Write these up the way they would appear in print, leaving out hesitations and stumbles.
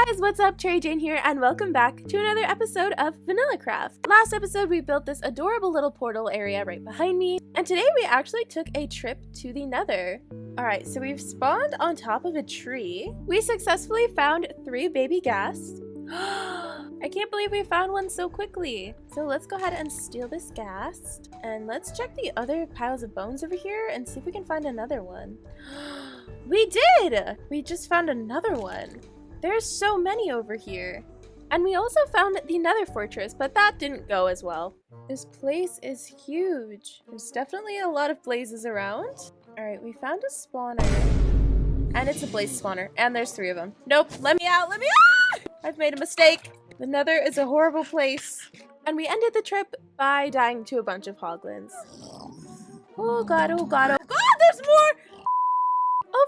Guys, what's up? Cherry Jane here, and welcome back to another episode of VanillaCraft. Last episode, we built this adorable little portal area right behind me, and today we actually took a trip to the Nether. Alright, so we've spawned on top of a tree. We successfully found 3 baby ghasts. I can't believe we found one so quickly. So let's go ahead and steal this ghast, and let's check the other piles of bones over here and see if we can find another one. We did! We just found another one. There's so many over here. And we also found the Nether fortress, but that didn't go as well. This place is huge. There's definitely a lot of blazes around. Alright, we found a spawner. And it's a blaze spawner. And there's 3 of them. Nope, let me out, let me out! I've made a mistake. The Nether is a horrible place. And we ended the trip by dying to a bunch of hoglins. Oh god, oh god, oh god, there's more!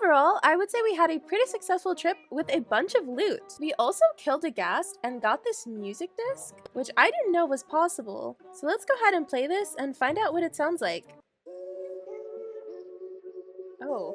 Overall, I would say we had a pretty successful trip with a bunch of loot. We also killed a ghast and got this music disc, which I didn't know was possible. So let's go ahead and play this and find out what it sounds like. Oh.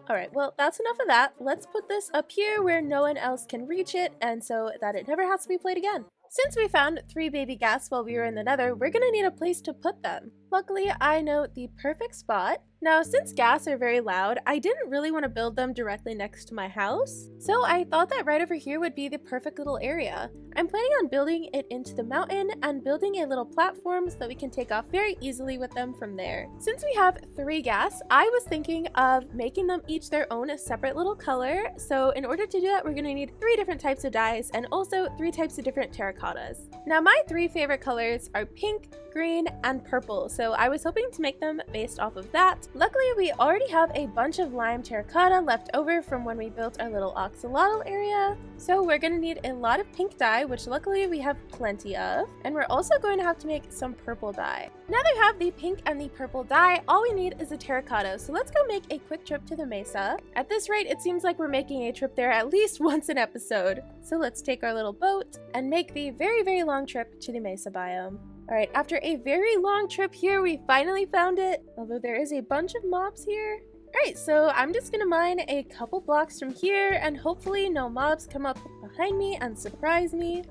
Alright, well, that's enough of that. Let's put this up here where no one else can reach it, and so that it never has to be played again. Since we found 3 baby ghasts while we were in the Nether, we're gonna need a place to put them. Luckily, I know the perfect spot. Now, since ghasts are very loud, I didn't really want to build them directly next to my house, so I thought that right over here would be the perfect little area. I'm planning on building it into the mountain and building a little platform so that we can take off very easily with them from there. Since we have 3 ghasts, I was thinking of making them each their own separate little color. So in order to do that, we're going to need 3 different types of dyes and also 3 types of different terracottas. Now, my 3 favorite colors are pink, green, and purple, so I was hoping to make them based off of that. Luckily, we already have a bunch of lime terracotta left over from when we built our little axolotl area, so we're going to need a lot of pink dye, which luckily we have plenty of, and we're also going to have to make some purple dye. Now that we have the pink and the purple dye, all we need is a terracotta, so let's go make a quick trip to the mesa. At this rate, it seems like we're making a trip there at least once an episode, so let's take our little boat and make the very long trip to the mesa biome. Alright, after a very long trip here, we finally found it, although there is a bunch of mobs here. Alright, so I'm just gonna mine a couple blocks from here, and hopefully no mobs come up behind me and surprise me.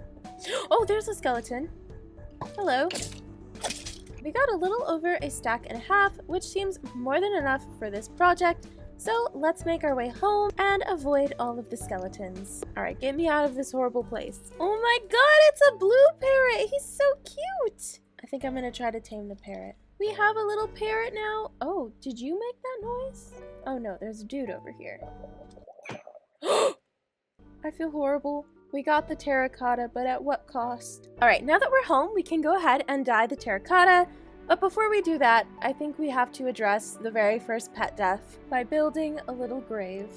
Oh, there's a skeleton. Hello. We got a little over a stack and a half, which seems more than enough for this project. So let's make our way home and avoid all of the skeletons. Alright, get me out of this horrible place. Oh my god, it's a blue parrot! He's so cute! I think I'm gonna try to tame the parrot. We have a little parrot now. Oh, did you make that noise? Oh no, there's a dude over here. I feel horrible. We got the terracotta, but at what cost? Alright, now that we're home, we can go ahead and dye the terracotta. But before we do that, I think we have to address the very first pet death by building a little grave.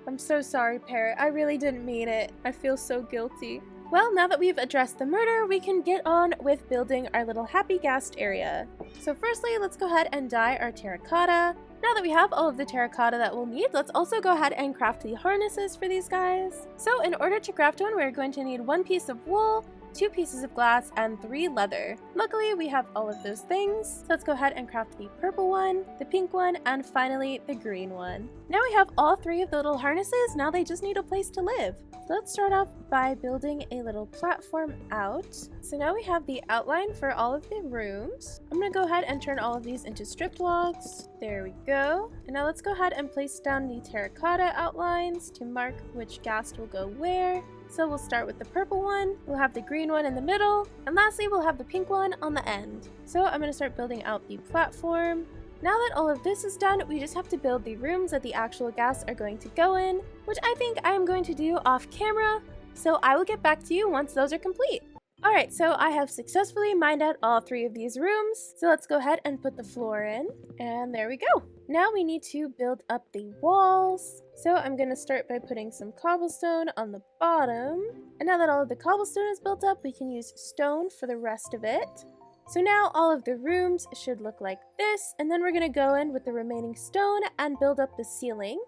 I'm so sorry, parrot. I really didn't mean it. I feel so guilty. Well, now that we've addressed the murder, we can get on with building our little happy ghast area. So firstly, let's go ahead and dye our terracotta. Now that we have all of the terracotta that we'll need, let's also go ahead and craft the harnesses for these guys. So in order to craft one, we're going to need 1 piece of wool, 2 pieces of glass, and 3 leather. Luckily, we have all of those things. So let's go ahead and craft the purple one, the pink one, and finally the green one. Now we have all 3 of the little harnesses. Now they just need a place to live. So let's start off by building a little platform out. So now we have the outline for all of the rooms. I'm gonna go ahead and turn all of these into strip logs. There we go. And now let's go ahead and place down the terracotta outlines to mark which ghast will go where. So we'll start with the purple one, we'll have the green one in the middle, and lastly we'll have the pink one on the end. So I'm going to start building out the platform. Now that all of this is done, we just have to build the rooms that the actual ghasts are going to go in, which I think I'm going to do off camera, so I will get back to you once those are complete. Alright, so I have successfully mined out all 3 of these rooms, so let's go ahead and put the floor in, and there we go. Now we need to build up the walls, so I'm going to start by putting some cobblestone on the bottom, and now that all of the cobblestone is built up, we can use stone for the rest of it. So now all of the rooms should look like this, and then we're going to go in with the remaining stone and build up the ceiling.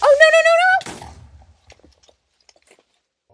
Oh, no, no, no, no!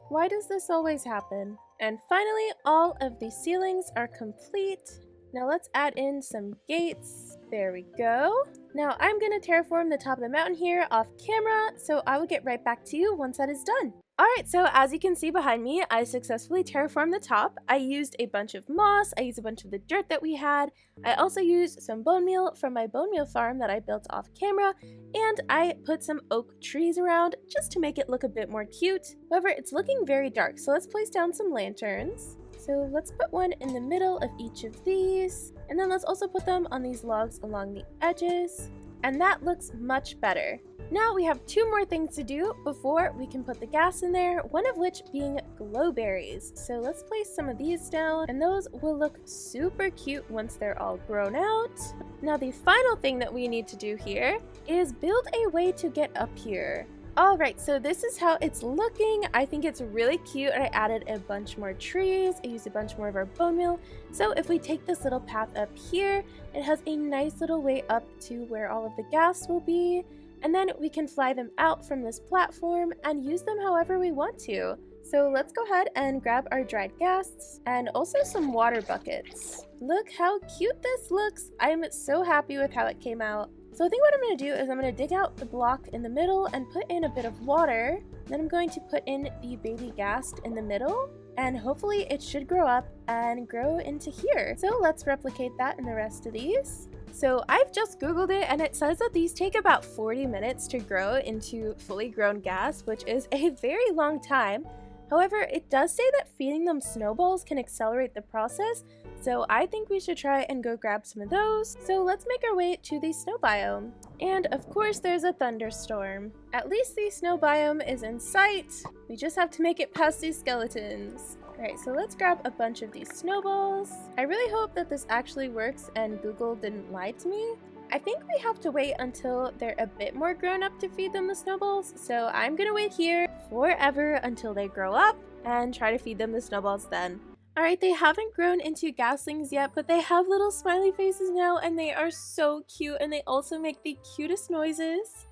Why does this always happen? And finally, all of the ceilings are complete. Now let's add in some gates. There we go. Now I'm going to terraform the top of the mountain here off camera, so I will get right back to you once that is done. Alright, so as you can see behind me, I successfully terraformed the top. I used a bunch of moss, I used a bunch of the dirt that we had, I also used some bone meal from my bone meal farm that I built off camera, and I put some oak trees around just to make it look a bit more cute. However, it's looking very dark, so let's place down some lanterns. So let's put one in the middle of each of these, and then let's also put them on these logs along the edges, and that looks much better. Now we have 2 more things to do before we can put the gas in there, one of which being glowberries. So let's place some of these down, and those will look super cute once they're all grown out. Now the final thing that we need to do here is build a way to get up here. Alright, so this is how it's looking. I think it's really cute. I added a bunch more trees. I used a bunch more of our bone meal. So if we take this little path up here, it has a nice little way up to where all of the gas will be. And then we can fly them out from this platform and use them however we want to. So let's go ahead and grab our dried ghasts and also some water buckets. Look how cute this looks. I'm so happy with how it came out. So I think what I'm going to do is I'm going to dig out the block in the middle and put in a bit of water. Then I'm going to put in the baby ghast in the middle, and hopefully it should grow up and grow into here. So let's replicate that in the rest of these. So I've just googled it, and it says that these take about 40 minutes to grow into fully grown ghast, which is a very long time. However, it does say that feeding them snowballs can accelerate the process, so I think we should try and go grab some of those. So let's make our way to the snow biome. And of course there's a thunderstorm. At least the snow biome is in sight. We just have to make it past these skeletons. Alright, so let's grab a bunch of these snowballs. I really hope that this actually works and Google didn't lie to me. I think we have to wait until they're a bit more grown up to feed them the snowballs, so I'm gonna wait here forever until they grow up and try to feed them the snowballs then. Alright, they haven't grown into ghaslings yet, but they have little smiley faces now, and they are so cute, and they also make the cutest noises.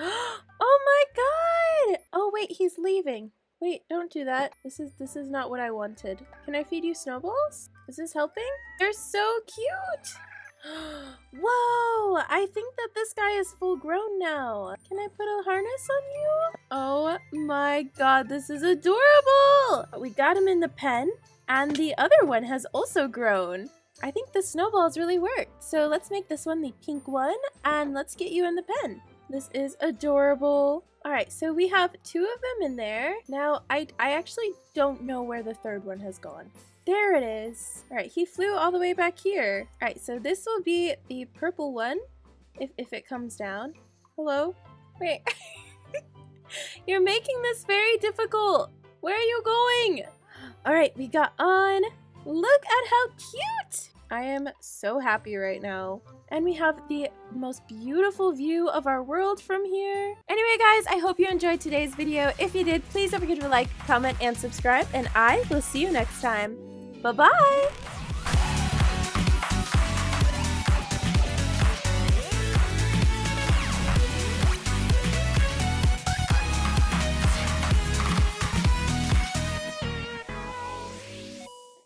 Oh my god! Oh wait, he's leaving. Wait, don't do that. This is not what I wanted. Can I feed you snowballs? Is this helping? They're so cute! Whoa! I think that this guy is full grown now. Can I put a harness on you? Oh my god, this is adorable! We got him in the pen, and the other one has also grown. I think the snowballs really worked. So let's make this one the pink one, and let's get you in the pen. This is adorable. Alright, so we have 2 of them in there. Now, I actually don't know where the third one has gone. There it is. Alright, he flew all the way back here. Alright, so this will be the purple one, if it comes down. Hello? Wait. You're making this very difficult. Where are you going? Alright, we got on. Look at how cute! I am so happy right now. And we have the most beautiful view of our world from here. Anyway guys, I hope you enjoyed today's video. If you did, please don't forget to like, comment, and subscribe, and I will see you next time. Bye-bye!